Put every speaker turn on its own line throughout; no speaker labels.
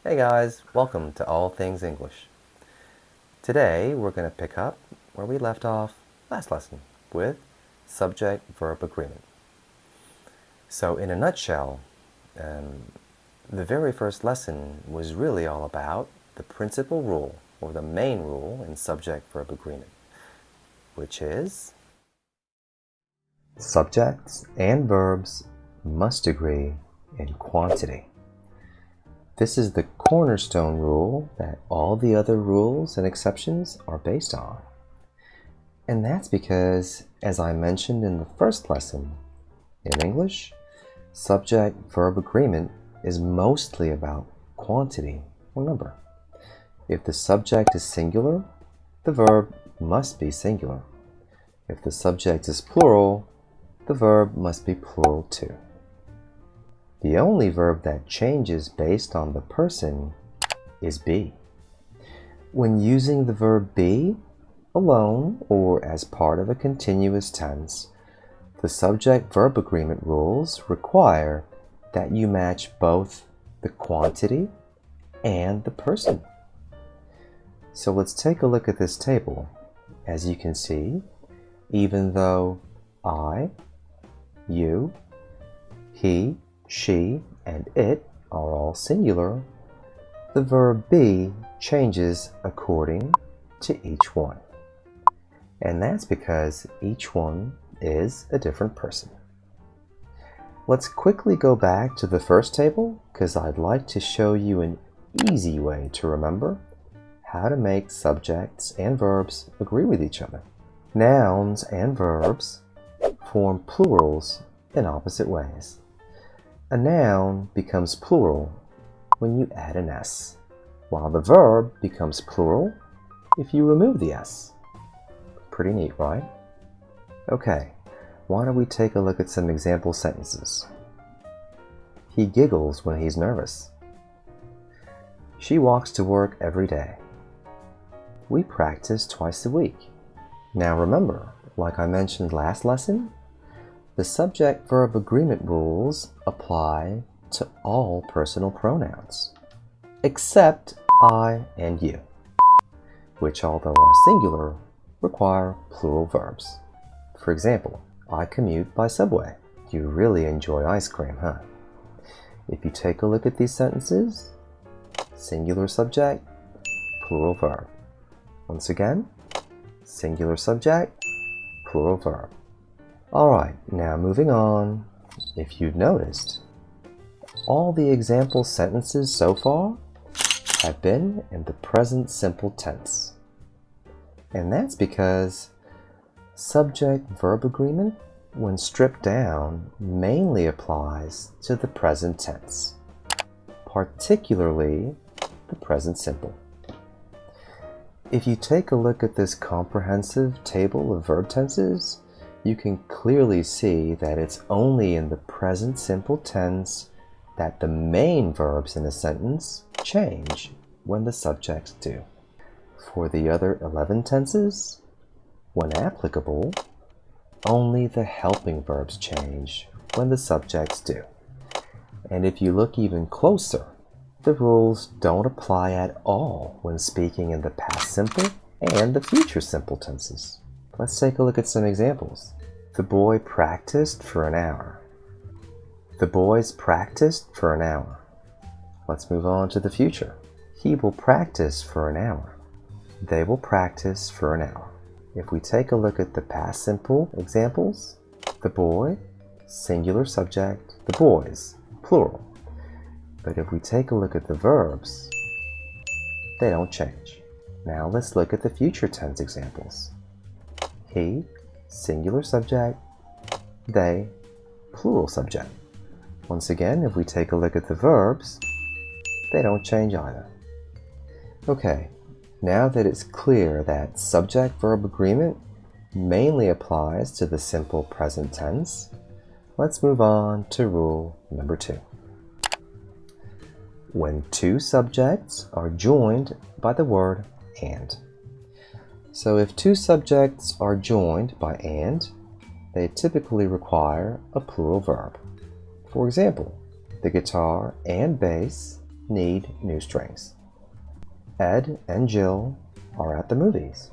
Hey guys, welcome to All Things English. Today we're going to pick up where we left off last lesson with subject-verb agreement. So in a nutshell, the very first lesson was really all about the principal rule or the main rule in subject-verb agreement, which is subjects and verbs must agree in quantity. This is the cornerstone rule that all the other rules and exceptions are based on. And that's because, as I mentioned in the first lesson, in English, subject-verb agreement is mostly about quantity or number. If the subject is singular, the verb must be singular. If the subject is plural, the verb must be plural too. The only verb that changes based on the person is be. When using the verb be alone or as part of a continuous tense, the subject-verb agreement rules require that you match both the quantity and the person. So let's take a look at this table. As you can see, even though I, you, he, she, and it are all singular, the verb be changes according to each one. And that's because each one is a different person. Let's quickly go back to the first table because I'd like to show you an easy way to remember how to make subjects and verbs agree with each other. Nouns and verbs form plurals in opposite ways. A noun becomes plural when you add an S, while the verb becomes plural if you remove the S. Pretty neat, right? Okay, why don't we take a look at some example sentences. He giggles when he's nervous. She walks to work every day. We practice twice a week. Now remember, like I mentioned last lesson, the subject-verb agreement rules apply to all personal pronouns, except I and you, which, although are singular, require plural verbs. For example, I commute by subway. You really enjoy ice cream, huh? If you take a look at these sentences, singular subject, plural verb. Once again, singular subject, plural verb. Alright, now moving on. If you've noticed, all the example sentences so far have been in the present simple tense. And that's because subject-verb agreement, when stripped down, mainly applies to the present tense, particularly the present simple. If you take a look at this comprehensive table of verb tenses, you can clearly see that it's only in the present simple tense that the main verbs in a sentence change when the subjects do. For the other 11 tenses, when applicable, only the helping verbs change when the subjects do. And if you look even closer, the rules don't apply at all when speaking in the past simple and the future simple tenses. Let's take a look at some examples. The boy practiced for an hour. The boys practiced for an hour. Let's move on to the future. He will practice for an hour. They will practice for an hour. If we take a look at the past simple examples, the boy, singular subject, the boys, plural. But if we take a look at the verbs, they don't change. Now let's look at the future tense examples. He, singular subject, they, plural subject. Once again, if we take a look at the verbs, they don't change either. Okay, now that it's clear that subject-verb agreement mainly applies to the simple present tense, let's move on to rule number 2. When two subjects are joined by the word and. So if two subjects are joined by and, they typically require a plural verb. For example, the guitar and bass need new strings. Ed and Jill are at the movies.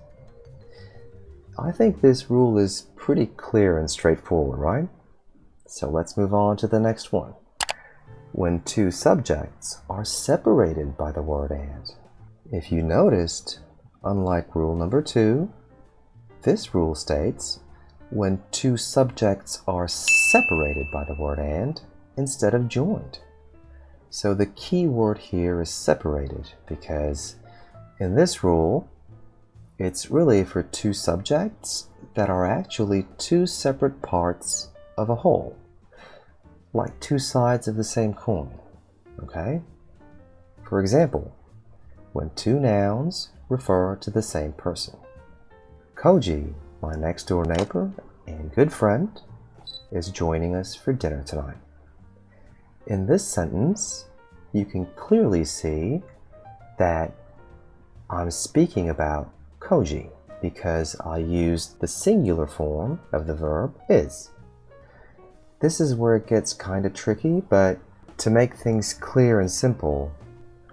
I think this rule is pretty clear and straightforward, right? So let's move on to the next one. When two subjects are separated by the word and. If you noticed, unlike rule number 2, this rule states when two subjects are separated by the word and instead of joined. So the key word here is separated because in this rule, it's really for two subjects that are actually two separate parts of a whole, like two sides of the same coin, okay? For example, when two nouns refer to the same person. Koji, my next door neighbor and good friend, is joining us for dinner tonight. In this sentence, you can clearly see that I'm speaking about Koji because I used the singular form of the verb is. This is where it gets kind of tricky, but to make things clear and simple,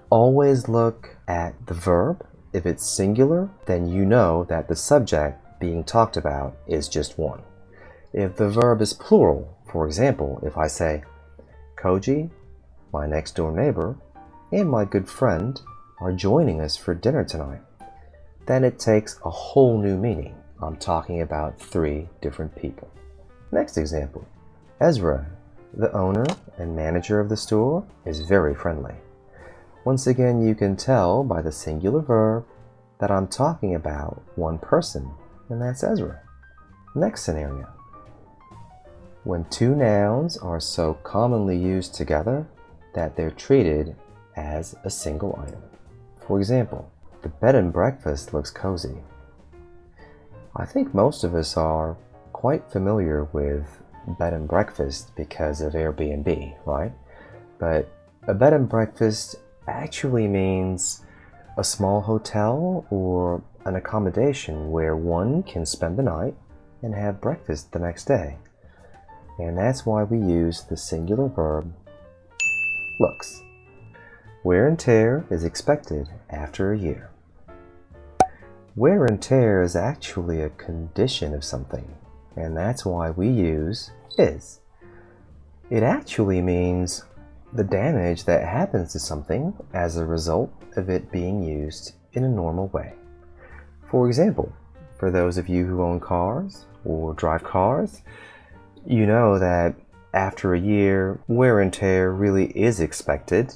always look at the verb. If it's singular, then you know that the subject being talked about is just one. If the verb is plural, for example, if I say, Koji, my next door neighbor, and my good friend are joining us for dinner tonight, then it takes a whole new meaning. I'm talking about 3 different people. Next example. Ezra, the owner and manager of the store, is very friendly. Once again, you can tell by the singular verb that I'm talking about one person, and that's Ezra. Next scenario. When two nouns are so commonly used together that they're treated as a single item. For example, the bed and breakfast looks cozy. I think most of us are quite familiar with bed and breakfast because of Airbnb, right? But a bed and breakfast actually means a small hotel or an accommodation where one can spend the night and have breakfast the next day. And that's why we use the singular verb looks. Wear and tear is expected after a year. Wear and tear is actually a condition of something, and that's why we use is. It actually means the damage that happens to something as a result of it being used in a normal way. For example, for those of you who own cars or drive cars, you know that after a year, wear and tear really is expected,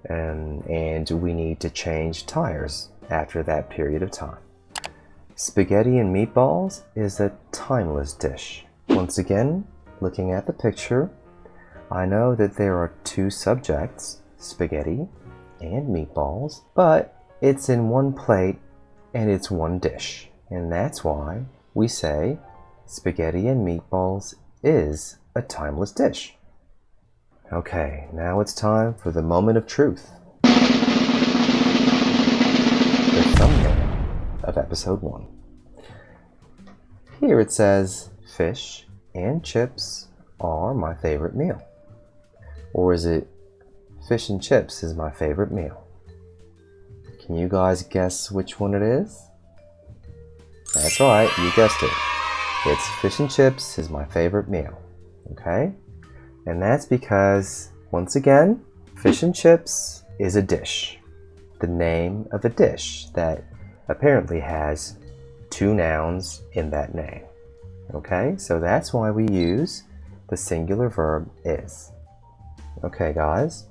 and we need to change tires after that period of time. Spaghetti and meatballs is a timeless dish. Once again, looking at the picture, I know that there are 2 subjects, spaghetti and meatballs, but it's in one plate and it's one dish. And that's why we say spaghetti and meatballs is a timeless dish. Okay, now it's time for the moment of truth. The thumbnail of episode 1. Here it says, fish and chips are my favorite meal. Or is it, fish and chips is my favorite meal? Can you guys guess which one it is? That's right, you guessed it. It's fish and chips is my favorite meal. Okay? And that's because, once again, fish and chips is a dish. The name of a dish that apparently has 2 nouns in that name. Okay? So that's why we use the singular verb is. Okay, guys?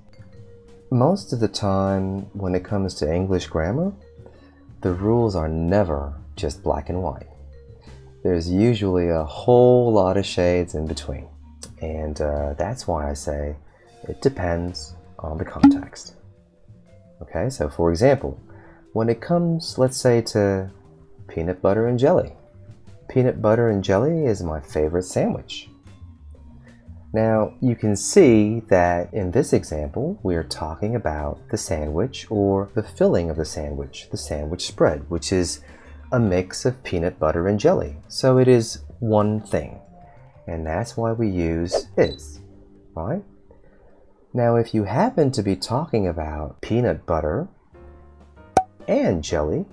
Most of the time, when it comes to English grammar, the rules are never just black and white. There's usually a whole lot of shades in between. And that's why I say it depends on the context. Okay, so for example, when it comes, let's say, to peanut butter and jelly. Peanut butter and jelly is my favorite sandwich. Now, you can see that in this example, we are talking about the sandwich or the filling of the sandwich spread, which is a mix of peanut butter and jelly. So it is one thing. And that's why we use is, right? Now, if you happen to be talking about peanut butter and jelly,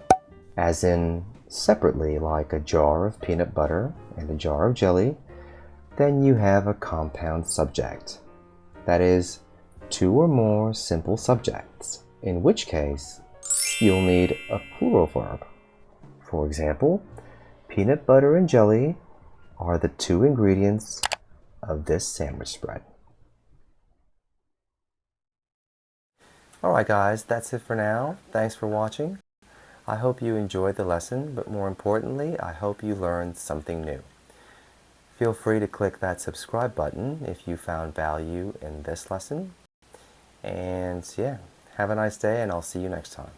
as in separately, like a jar of peanut butter and a jar of jelly, then you have a compound subject. That is, two or more simple subjects, in which case you'll need a plural verb. For example, peanut butter and jelly are the two ingredients of this sandwich spread. Alright guys, that's it for now. Thanks for watching. I hope you enjoyed the lesson, but more importantly, I hope you learned something new. Feel free to click that subscribe button if you found value in this lesson. And yeah, have a nice day and I'll see you next time.